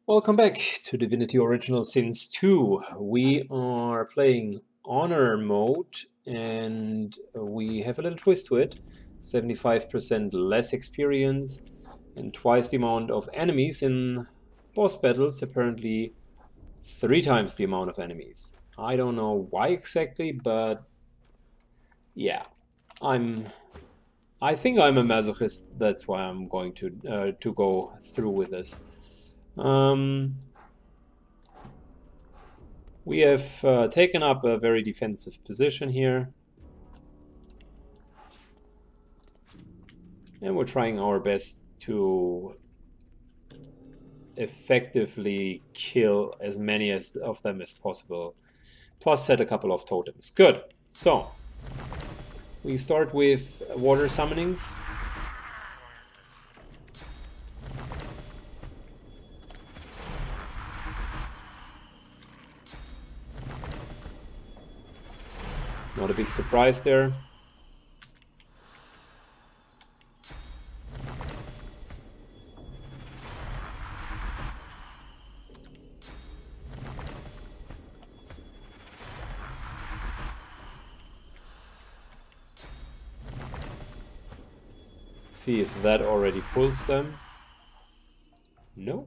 Welcome back to Divinity Original Sins 2. We are playing Honor mode and we have a little twist to it. 75% less experience and twice the amount of enemies in boss battles, apparently 3 times the amount of enemies. I don't know why exactly, but yeah, I think I'm a masochist. That's why I'm going to go through with this. We have taken up a very defensive position here. And we're trying our best to effectively kill as many of them as possible. Plus set a couple of totems. Good. So, we start with water summonings. Not a big surprise there. See if that already pulls them. No.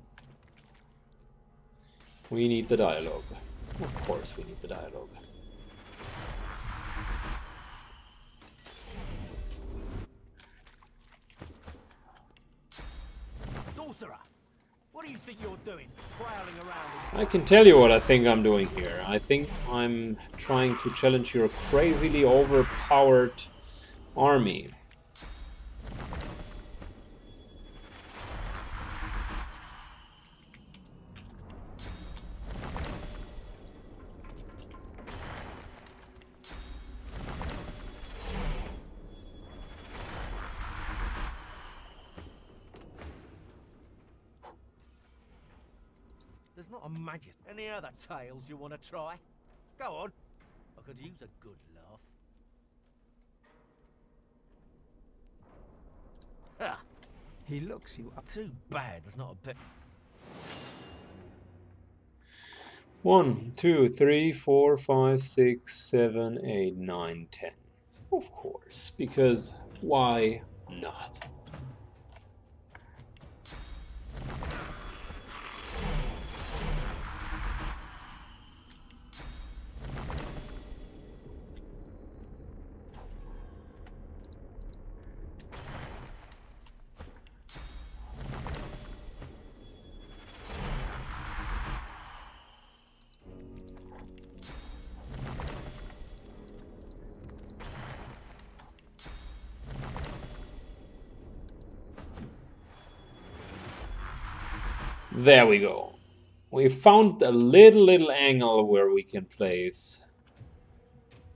We need the dialogue. Of course we need the dialogue. Sorcerer, what do you think you're doing, prowling around? I can tell you what I think I'm doing here. I think I'm trying to challenge your crazily overpowered army. There's not a magic. Any other tales you want to try? Go on. I could use a good laugh. Ha! He looks you up. Too bad there's not a bit. 1, 2, 3, 4, 5, 6, 7, 8, 9, 10. Of course, because why not? There we go. We found a little angle where we can place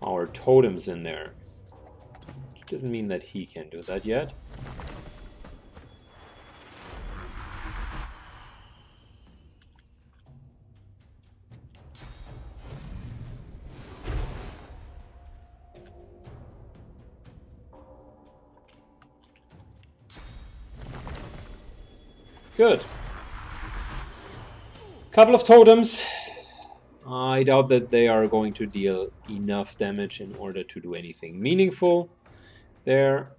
our totems in there. Which doesn't mean that he can do that yet. Good. Couple of totems. I doubt that they are going to deal enough damage in order to do anything meaningful there.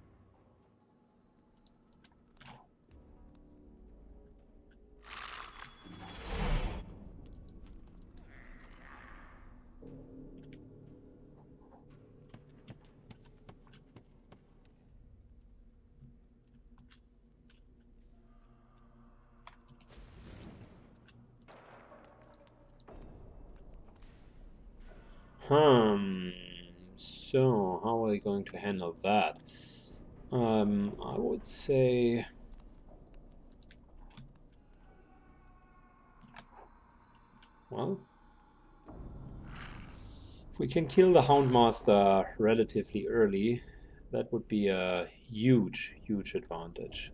So how are we going to handle that? I would say well, if we can kill the Houndmaster relatively early, that would be a huge advantage.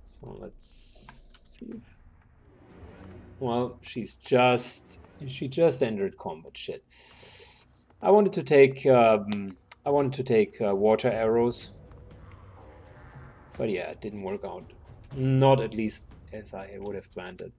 So let's see. Well, she just entered combat. Shit. I wanted to take water arrows, but yeah, it didn't work out. Not at least as I would have planned it.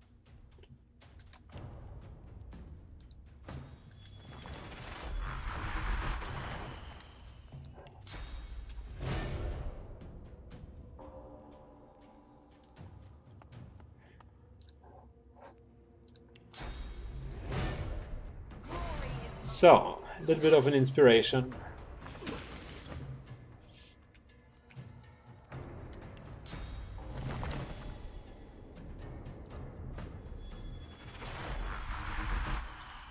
So, a little bit of an inspiration.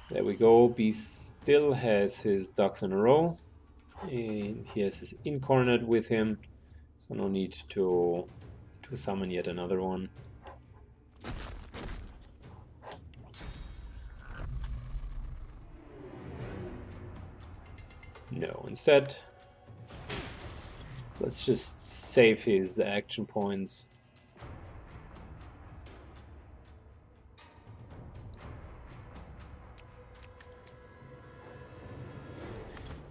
There we go. Beast still has his ducks in a row. And he has his incarnate with him. So no need to summon yet another one. No, instead, let's just save his action points.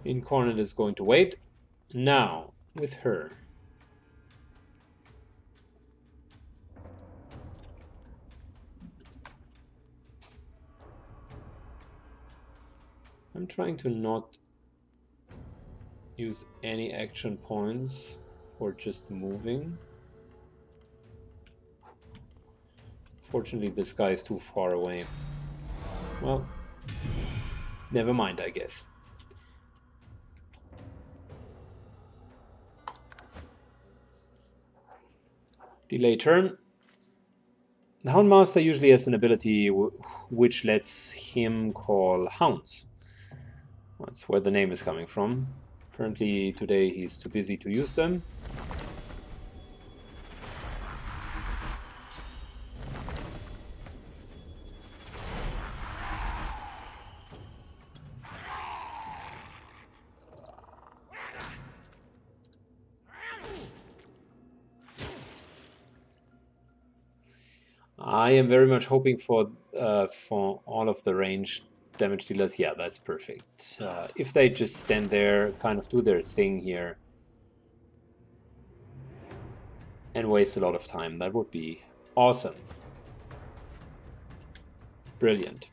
Incarnate is going to wait. Now, with her. I'm trying to not use any action points for just moving. Fortunately, this guy is too far away. Well, never mind, I guess. Delay turn. The Houndmaster usually has an ability which lets him call hounds. That's where the name is coming from. Apparently today he's too busy to use them. I am very much hoping for all of the range damage dealers. Yeah, that's perfect. If they just stand there, kind of do their thing here, and waste a lot of time, that would be awesome. Brilliant.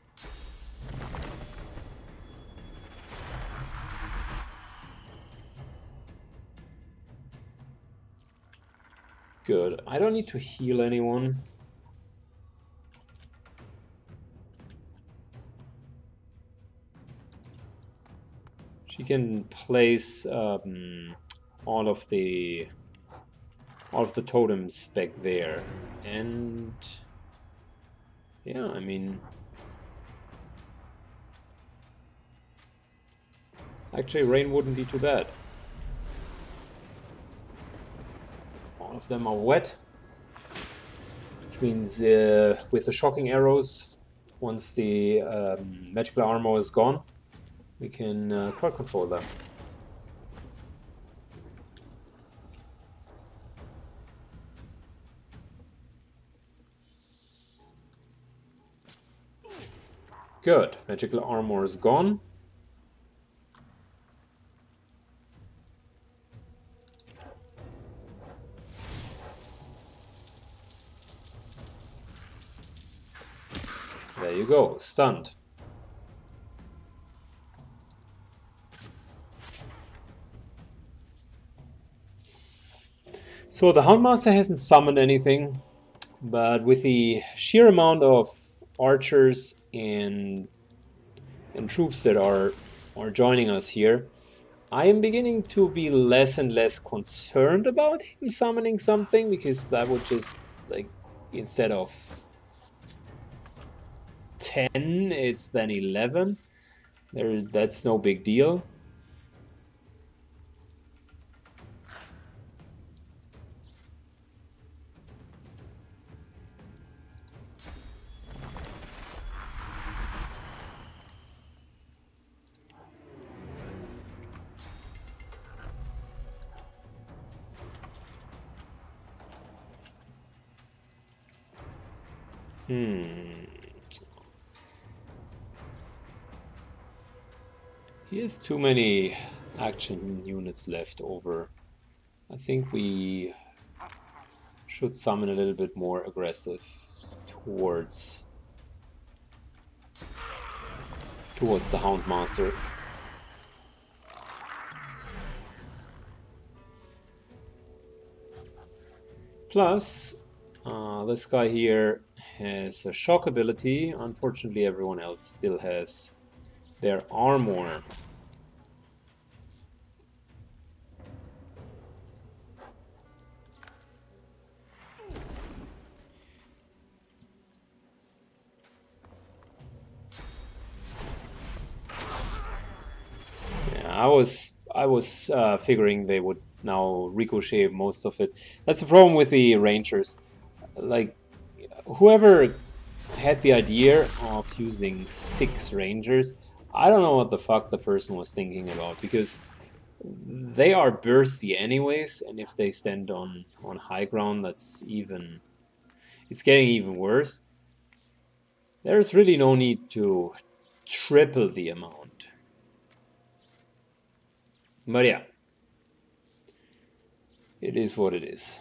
Good. I don't need to heal anyone. She can place all of the totems back there, and yeah, I mean, actually, rain wouldn't be too bad. All of them are wet, which means with the shocking arrows, once the magical armor is gone, we can crowd control them. Good. Magical armor is gone. There you go. Stunned. So the Houndmaster hasn't summoned anything, but with the sheer amount of archers and troops that are joining us here, I am beginning to be less and less concerned about him summoning something, because that would just, like, instead of 10, it's then 11. That's no big deal. He has too many action units left over. I think we should summon a little bit more aggressive towards the Houndmaster. Plus, this guy here has a shock ability. Unfortunately, everyone else still has their armor. Yeah, I was figuring they would now ricochet most of it. That's the problem with the Rangers. Like, whoever had the idea of using 6 Rangers, I don't know what the fuck the person was thinking about, because they are bursty anyways, and if they stand on high ground, it's getting even worse. There's really no need to triple the amount. But yeah, it is what it is.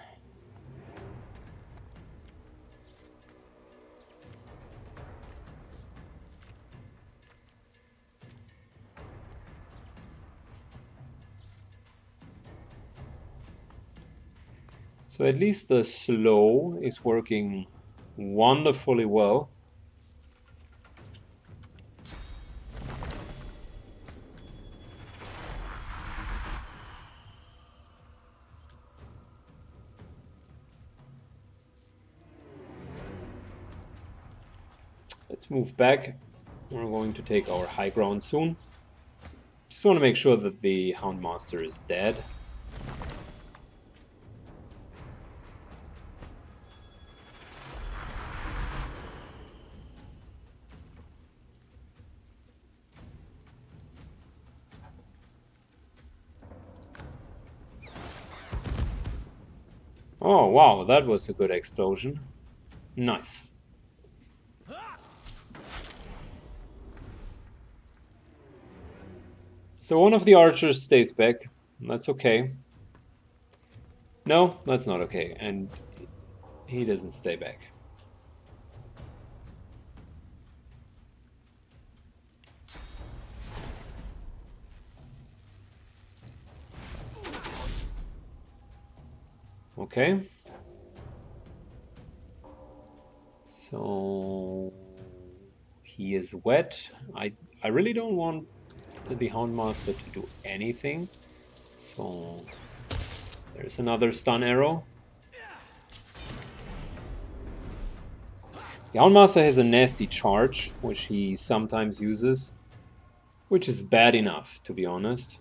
So at least the slow is working wonderfully well. Let's move back. We're going to take our high ground soon. Just want to make sure that the Houndmaster is dead. Oh wow, that was a good explosion. Nice. So one of the archers stays back. That's okay. No, that's not okay. And he doesn't stay back. Okay. So he is wet. I really don't want the Houndmaster to do anything. So there's another stun arrow. The Houndmaster has a nasty charge, which he sometimes uses, which is bad enough, to be honest.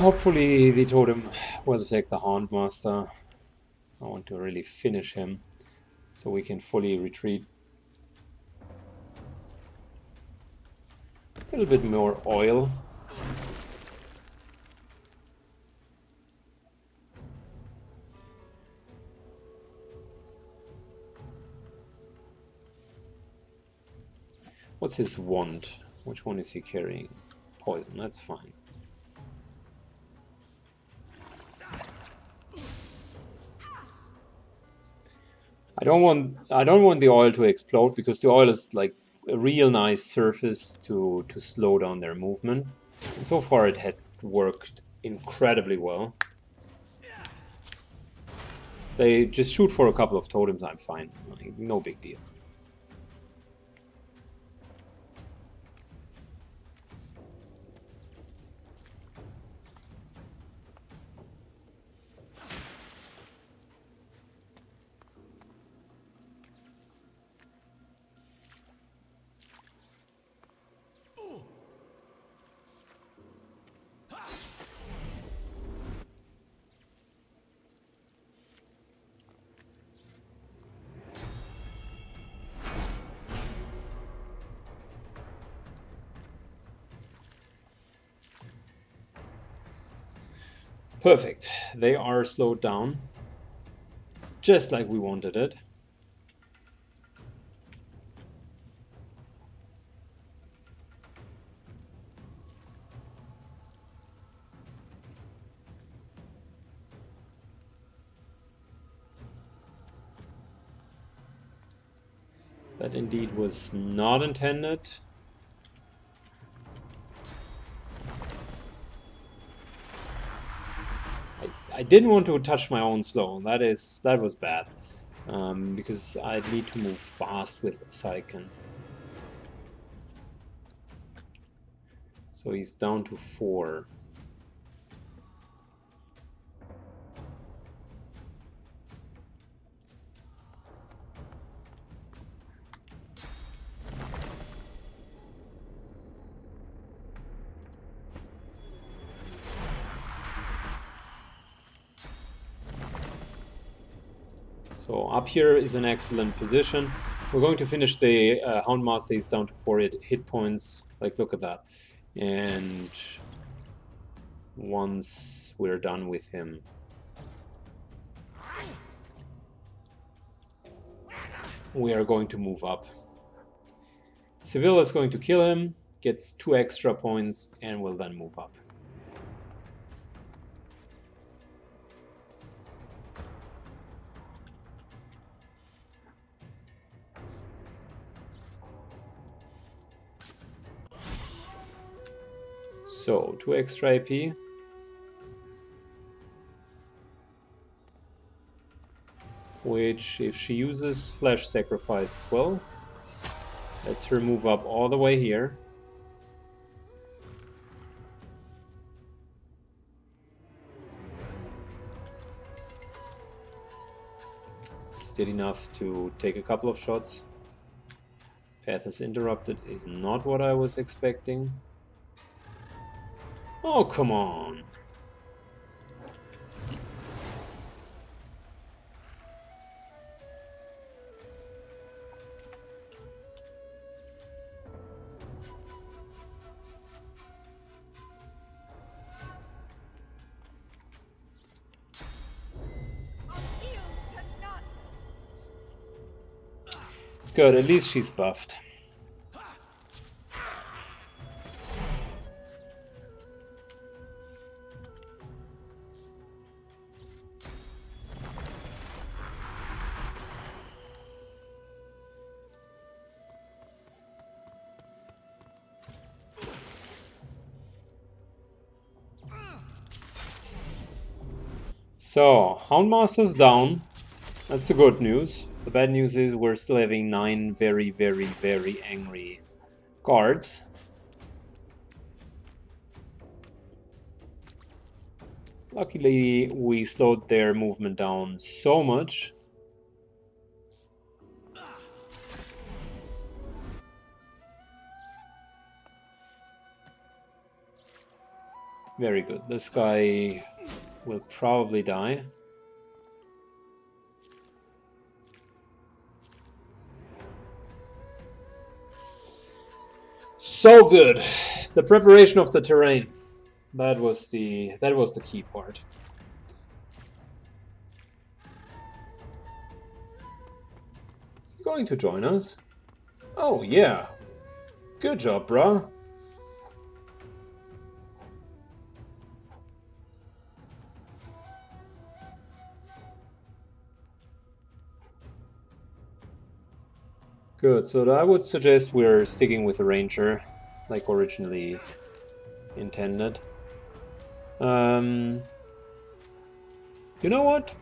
Hopefully the totem will take the Houndmaster. I want to really finish him so we can fully retreat. A little bit more oil. What's his wand? Which one is he carrying? Poison, that's fine. I don't want the oil to explode, because the oil is like a real nice surface to slow down their movement. And so far it had worked incredibly well. If they just shoot for a couple of totems, I'm fine. Like, no big deal. Perfect. They are slowed down. Just like we wanted it. That indeed was not intended. I didn't want to touch my own slow. That was bad. Because I need to move fast with Sycan. So he's down to 4. So up here is an excellent position. We're going to finish the Houndmaster. He's down to 4 hit points. Like, look at that. And once we're done with him, we are going to move up. Seville is going to kill him, gets 2 extra points, and will then move up. So, 2 extra AP. Which, if she uses Flesh Sacrifice as well, lets her move up all the way here. Still enough to take a couple of shots. Path is interrupted is not what I was expecting. Oh, come on. Good, at least she's buffed. So, Houndmaster's down. That's the good news. The bad news is we're still having 9 very, very, very angry guards. Luckily, we slowed their movement down so much. Very good. This guy will probably die. So good. The preparation of the terrain. That was the key part. Is he going to join us? Oh yeah. Good job, bruh. Good, so I would suggest we're sticking with the Ranger, like originally intended. You know what?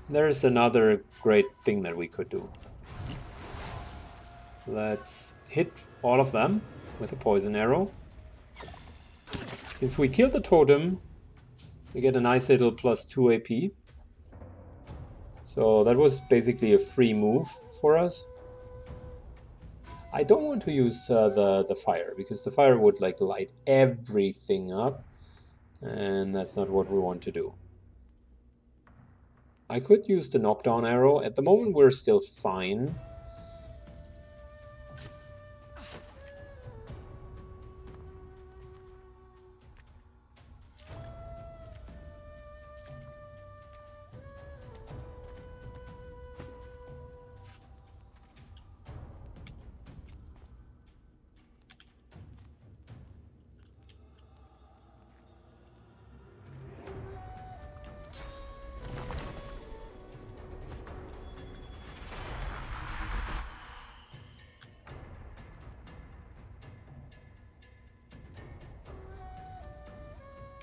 There's another great thing that we could do. Let's hit all of them with a poison arrow. Since we killed the totem, we get a nice little +2 AP. So that was basically a free move for us. I don't want to use the fire, because the fire would like light everything up, and that's not what we want to do. I could use the knockdown arrow. At the moment we're still fine.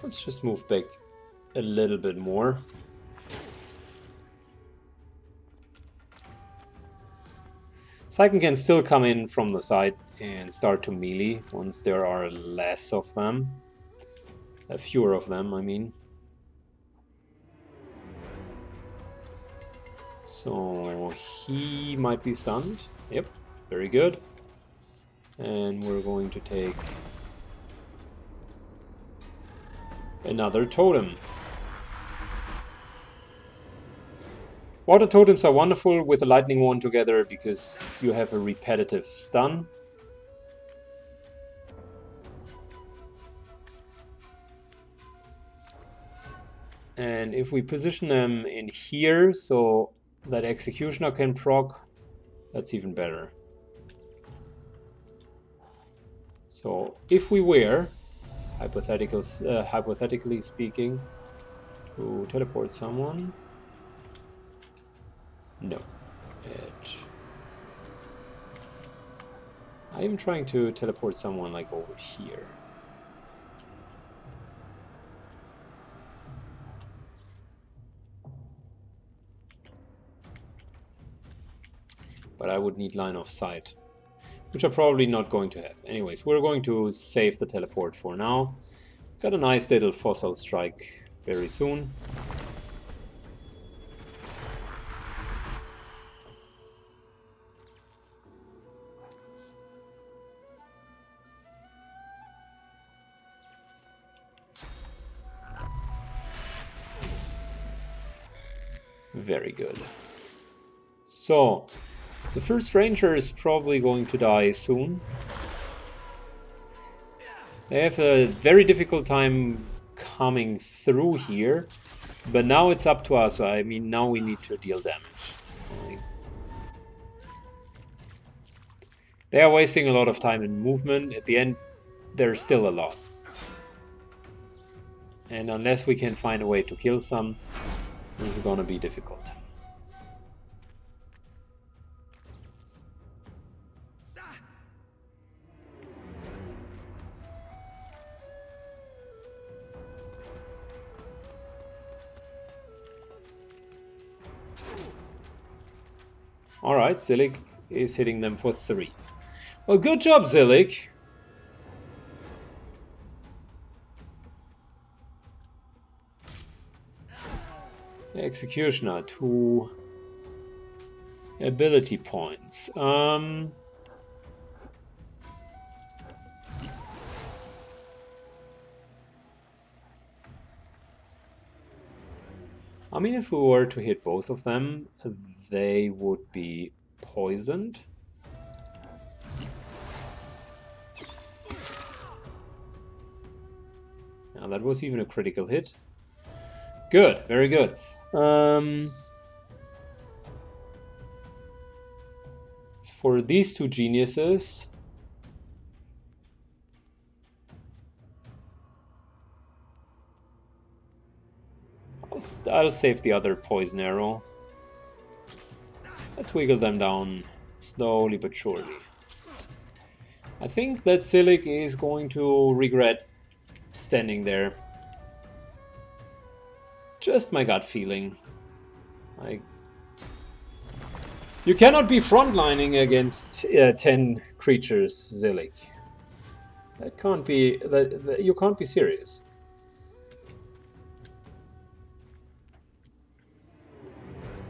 Let's just move back a little bit more. Syken can still come in from the side and start to melee once there are less of them. Fewer of them, I mean. So he might be stunned. Yep, very good. And we're going to take another totem. Water totems are wonderful with the lightning one together because you have a repetitive stun. And if we position them in here so that Executioner can proc, that's even better. So if we were, hypothetically speaking, to teleport someone, no. I am trying to teleport someone like over here. But I would need line of sight, which I'm probably not going to have. Anyways, we're going to save the teleport for now. Got a nice little fossil strike very soon. Very good. So, the first ranger is probably going to die soon. They have a very difficult time coming through here, but now it's up to us. I mean, now we need to deal damage. They are wasting a lot of time in movement. At the end, there's still a lot. And unless we can find a way to kill some, this is gonna be difficult. Alright, Zillik is hitting them for 3. Well, good job, Zillik. Executioner, 2 ability points. I mean, if we were to hit both of them, they would be poisoned. Now that was even a critical hit. Good, very good. For these two geniuses, I'll save the other poison arrow. Let's wiggle them down slowly but surely. I think that Zillik is going to regret standing there. Just my gut feeling. You cannot be frontlining against 10 creatures, Zillik. That can't be. You can't be serious.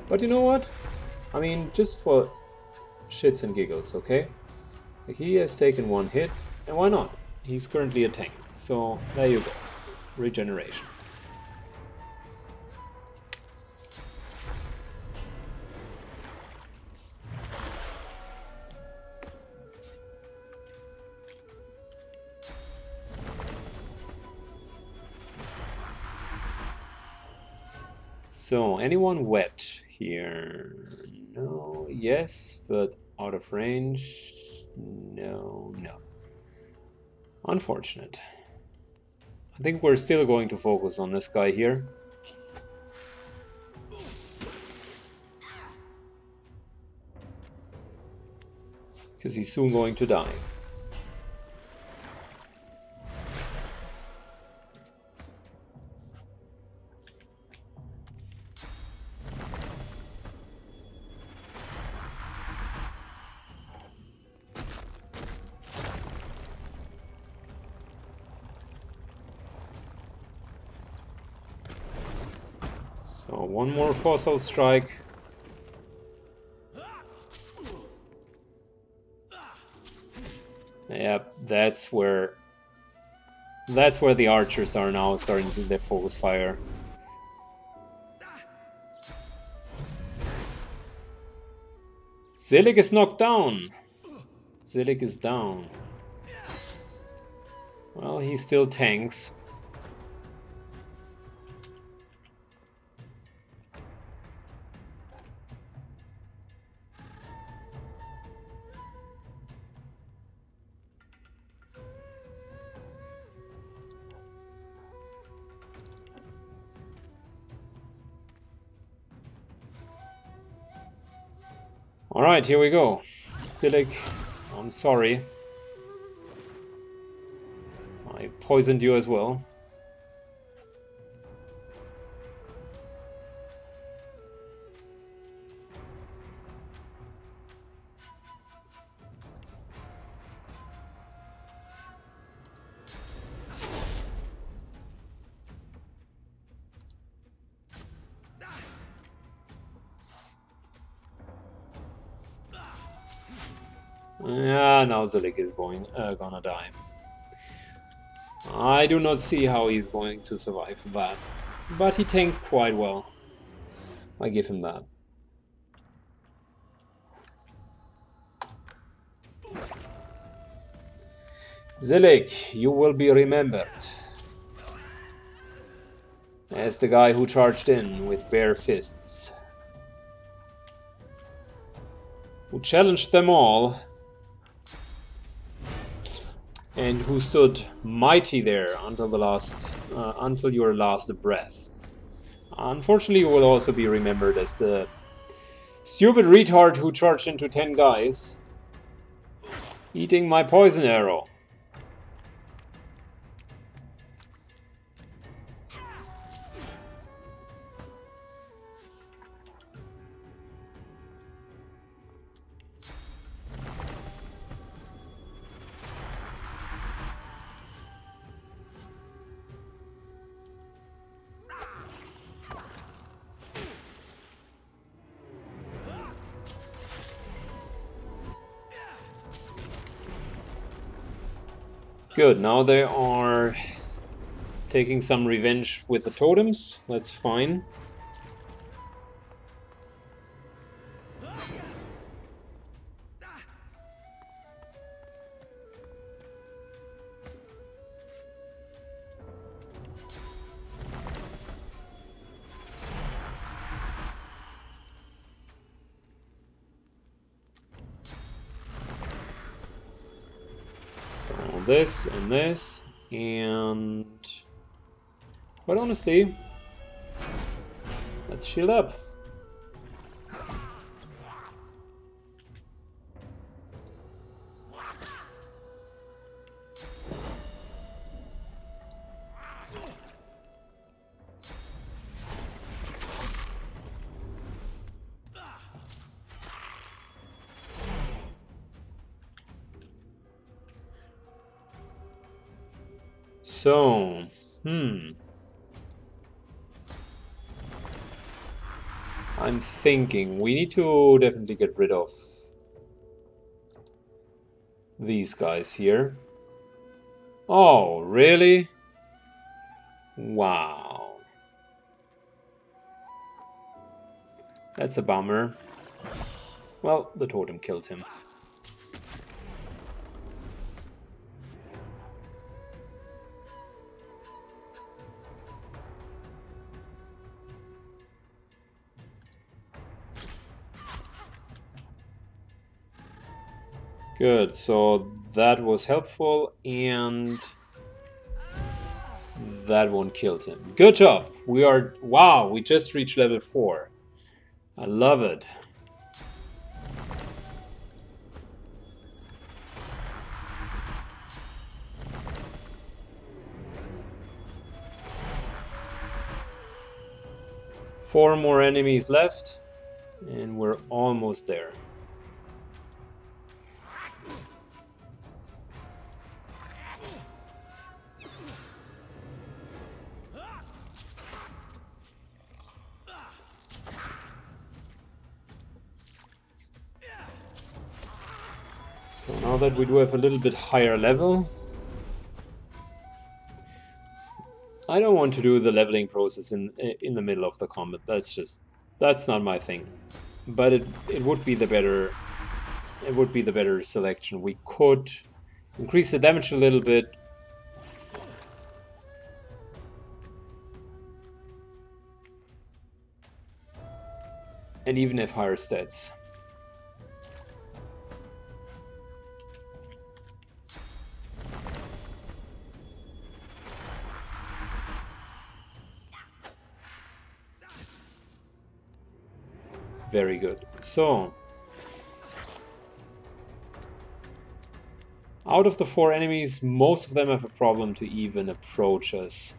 But you know what? I mean, just for shits and giggles, okay? He has taken 1 hit, and why not? He's currently a tank, so there you go. Regeneration. So, anyone wet here? No, yes, but out of range? No, no. Unfortunate. I think we're still going to focus on this guy here. Because he's soon going to die. So one more fossil strike. Yep, that's where the archers are now starting to do their focus fire. Zillik is knocked down. Zillik is down. Well, he still tanks. Alright, here we go. Zillik, I'm sorry. I poisoned you as well. Yeah, now Zillik is gonna die. I do not see how he's going to survive that. But he tanked quite well. I give him that. Zillik, you will be remembered as the guy who charged in with bare fists. Who challenged them all. And who stood mighty there until until your last breath. Unfortunately, you will also be remembered as the stupid retard who charged into 10 guys, eating my poison arrow. Good, now they are taking some revenge with the totems. That's fine. This and this, and quite honestly, let's shield up. So, I'm thinking we need to definitely get rid of these guys here. Oh, really? Wow. That's a bummer. Well, the totem killed him. Good, so that was helpful, and that one killed him. Good job! Wow, we just reached level 4. I love it. Four more enemies left, and we're almost there. So now that we do have a little bit higher level, I don't want to do the leveling process in the middle of the combat. That's not my thing. But it would be the better selection. We could increase the damage a little bit. And even have higher stats. Very good. So, out of the 4 enemies, most of them have a problem to even approach us.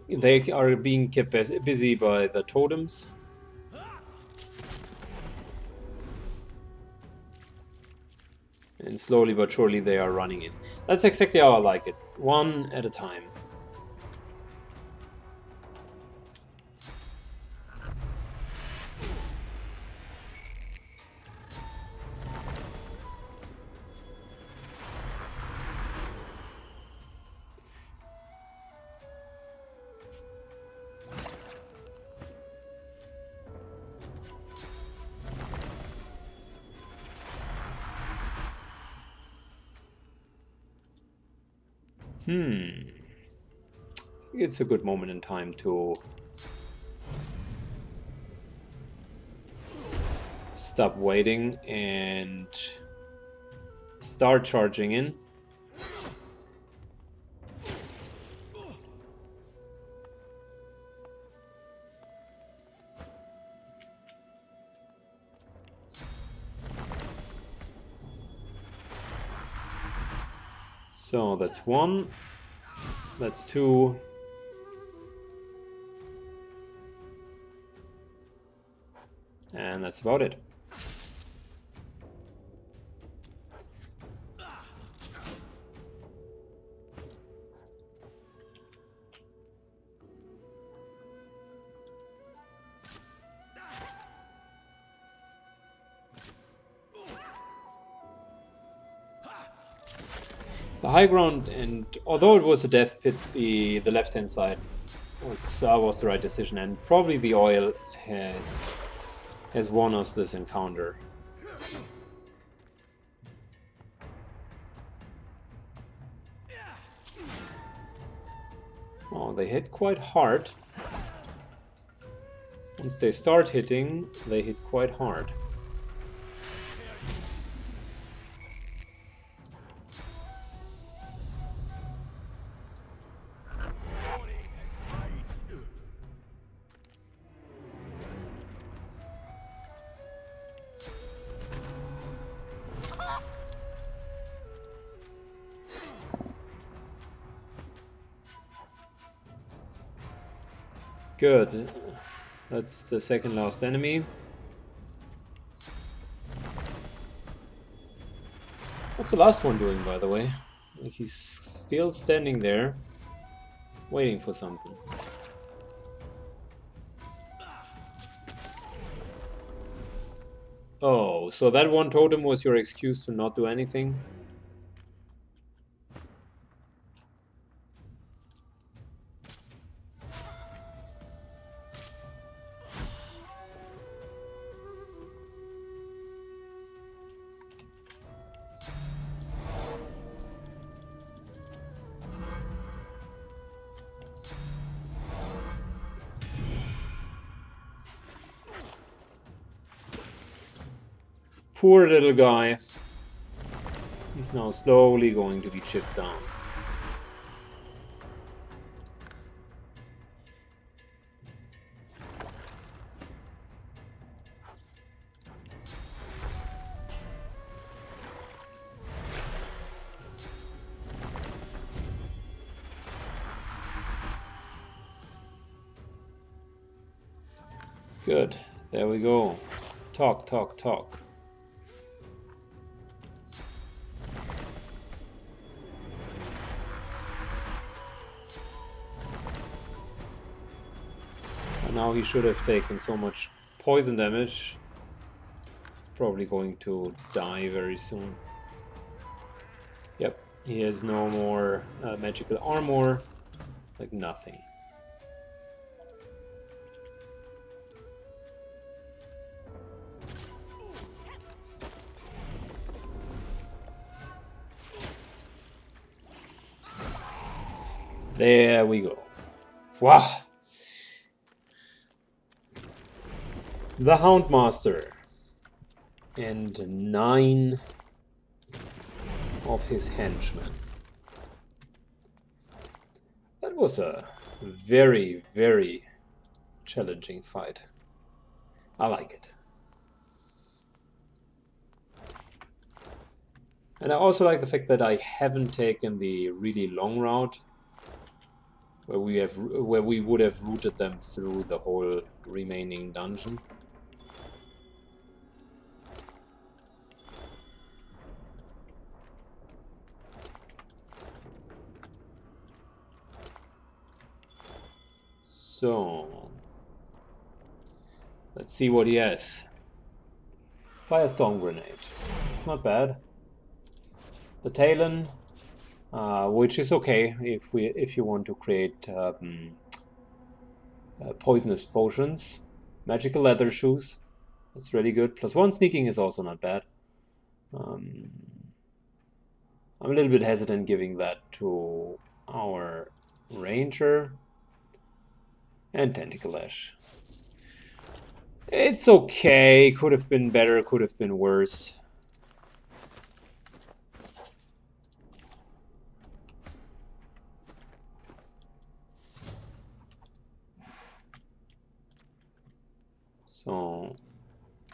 They are being kept busy by the totems. And slowly but surely they are running in. That's exactly how I like it. One at a time. It's a good moment in time to stop waiting and start charging in. So that's 1, that's 2. And that's about it. The high ground, and although it was a death pit, the left-hand side was the right decision, and probably the oil has won us this encounter. Oh, they hit quite hard. Once they start hitting, they hit quite hard. Good. That's the second last enemy. What's the last one doing, by the way? Like, he's still standing there, waiting for something. Oh, so that one totem was your excuse to not do anything? Poor little guy. He's now slowly going to be chipped down. Good. There we go. Talk, talk, talk. Now he should have taken so much poison damage. Probably going to die very soon. Yep, he has no more magical armor. Like nothing. There we go. Wow. The Houndmaster. And 9 of his henchmen. That was a very, very challenging fight. I like it. And I also like the fact that I haven't taken the really long route, where we would have routed them through the whole remaining dungeon. So let's see what he has. Firestorm grenade. It's not bad. The Talon, which is okay if you want to create poisonous potions. Magical leather shoes. That's really good. +1 sneaking is also not bad. I'm a little bit hesitant giving that to our ranger. And Tentacle Lash. It's okay. Could have been better. Could have been worse. So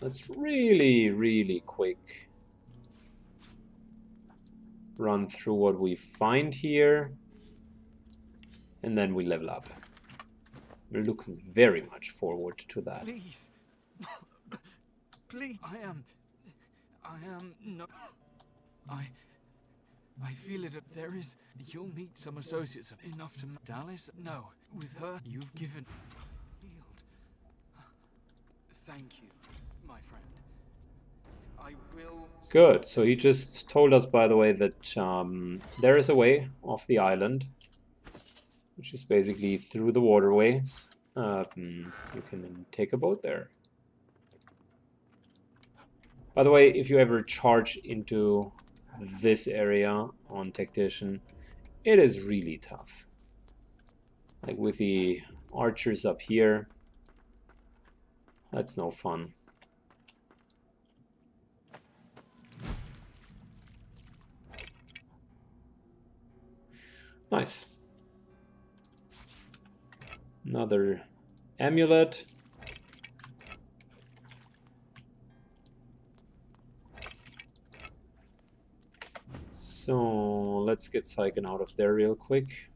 let's really, really quick run through what we find here. And then we level up. We're looking very much forward to that. Please. Please. I am no. I feel it. There is. You'll meet some associates enough to. Dallas? No. With her, you've given. Healed. Thank you, my friend. I will. Good. So he just told us, by the way, that there is a way off the island, which is basically through the waterways. You can take a boat there. By the way, if you ever charge into this area on Tactician, it is really tough. Like with the archers up here, that's no fun. Nice. Another amulet. So let's get Syken out of there real quick.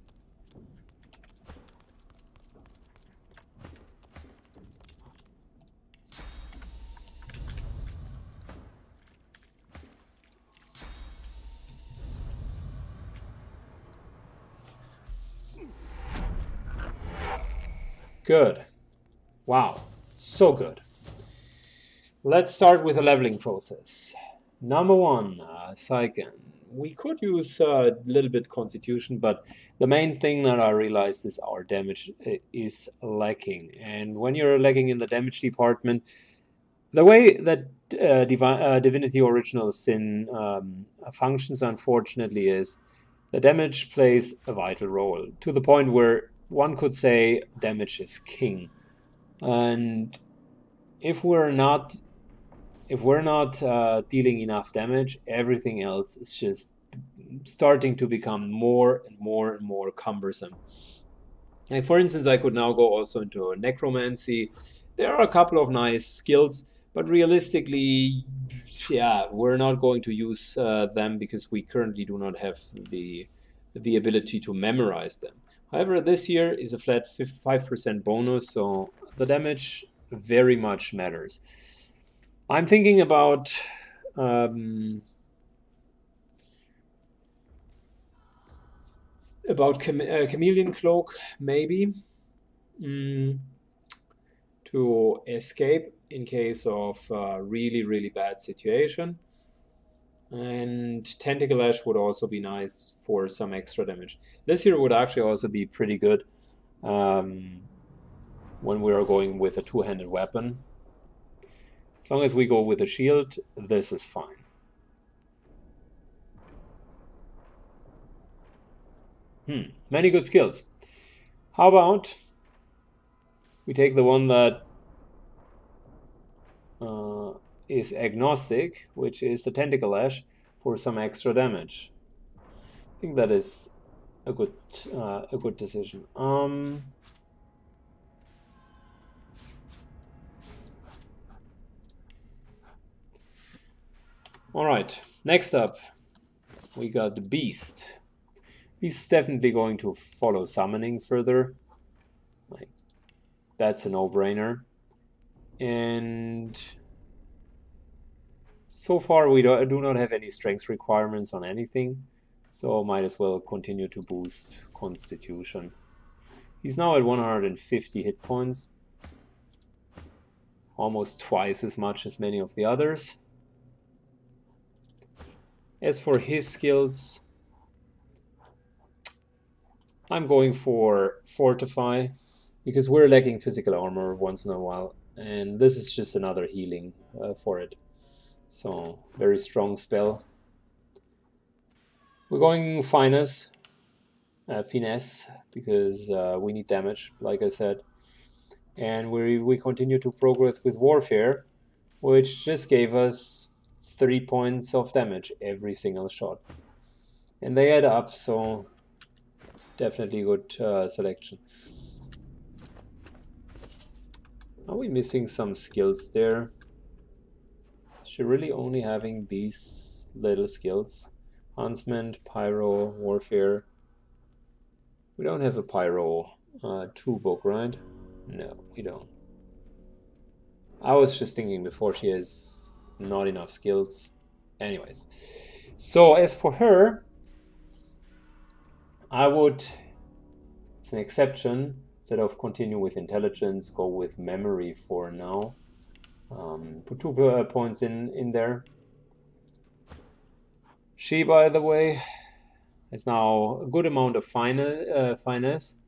Good. Wow, so good. Let's start with the leveling process. Number 1, Syken. We could use a little bit Constitution, but the main thing that I realized is our damage is lacking. And when you're lacking in the damage department, the way that Divinity Original Sin functions, unfortunately, is the damage plays a vital role, to the point where one could say damage is king. And if we're not dealing enough damage, everything else is just starting to become more and more and more cumbersome. Like for instance, I could now go also into necromancy. There are a couple of nice skills, but realistically, yeah, we're not going to use them because we currently do not have the ability to memorize them. However, this here is a flat 5% bonus, so the damage very much matters. I'm thinking about Chameleon Cloak, maybe. to escape in case of really, really bad situation. And Tentacle Lash would also be nice for some extra damage. This here would actually also be pretty good when we are going with a two-handed weapon. As long as we go with a shield, this is fine. Many good skills. How about we take the one that is agnostic, which is the Tentacle Lash, for some extra damage. I think that is a good decision. All right, next up we got the Beast. Beast is definitely going to follow summoning further. Like, that's a no-brainer. And so far we do not have any strength requirements on anything, so might as well continue to boost Constitution. He's now at 150 hit points, almost twice as much as many of the others. As for his skills, I'm going for Fortify, because we're lacking physical armor once in a while, and this is just another healing for it. So, very strong spell. We're going Finesse, because we need damage, like I said. And we continue to progress with Warfare, which just gave us 3 points of damage every single shot. And they add up, so definitely good selection. Are we missing some skills there? Is she really only having these little skills? Huntsman, Pyro, Warfare. We don't have a Pyro 2 book, right? No, we don't. I was just thinking before, she has not enough skills. Anyways. So as for her, I would, it's an exception, instead of continue with intelligence, go with memory for now. Put 2 points in there. She, by the way, has now a good amount of finesse.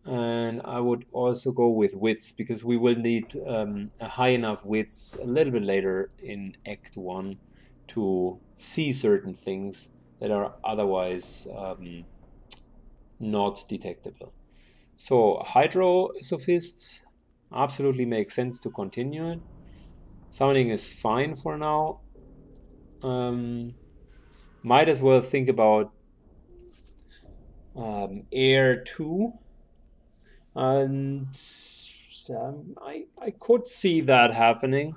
And I would also go with wits, because we will need a high enough wits a little bit later in Act 1 to see certain things that are otherwise not detectable. So Hydro Sophists absolutely makes sense to continue it. Summoning is fine for now. Might as well think about Air 2. And I could see that happening.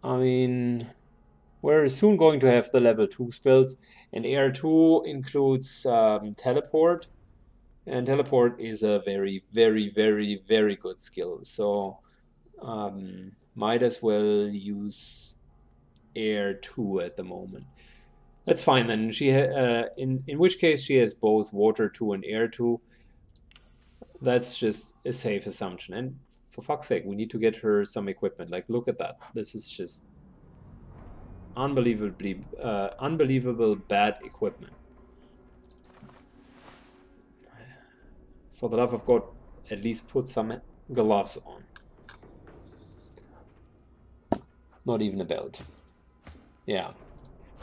I mean, we're soon going to have the level 2 spells, and Air 2 includes Teleport, and Teleport is a very, very, very, very good skill. So might as well use Air 2 at the moment. That's fine then. She in which case she has both Water 2 and Air 2. That's just a safe assumption. And for fuck's sake, we need to get her some equipment. Like, look at that. This is just unbelievable bad equipment. For the love of God, at least put some gloves on. Not even a belt. Yeah.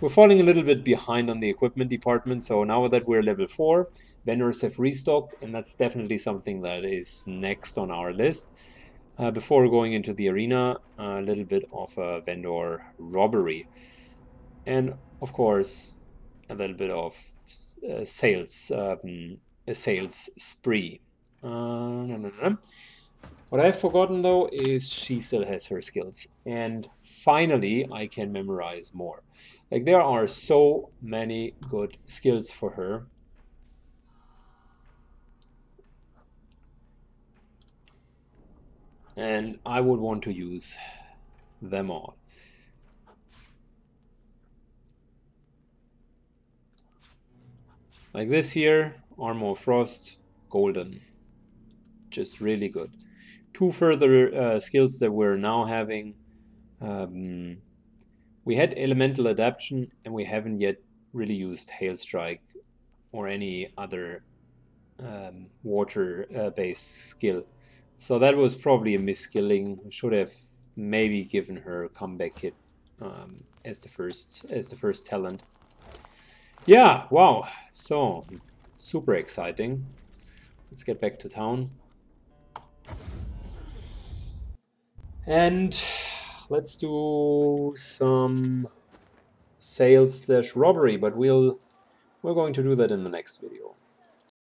We're falling a little bit behind on the equipment department, so now that we're level 4, vendors have restocked, and that's definitely something that is next on our list. Before going into the arena, a little bit of a vendor robbery. And, of course, a little bit of a sales spree. What I've forgotten, though, is she still has her skills. And finally, I can memorize more. Like, there are so many good skills for her. And I would want to use them all. Like this here, Armor of Frost, Golden. Just really good. two further skills that we're now having. We had Elemental Adaptation, and we haven't yet really used Hail Strike or any other water-based skill. So that was probably a misskilling. Should have maybe given her Comeback Kit as the first talent. Yeah, wow. So super exciting. Let's get back to town. And let's do some sales/robbery, but we're going to do that in the next video.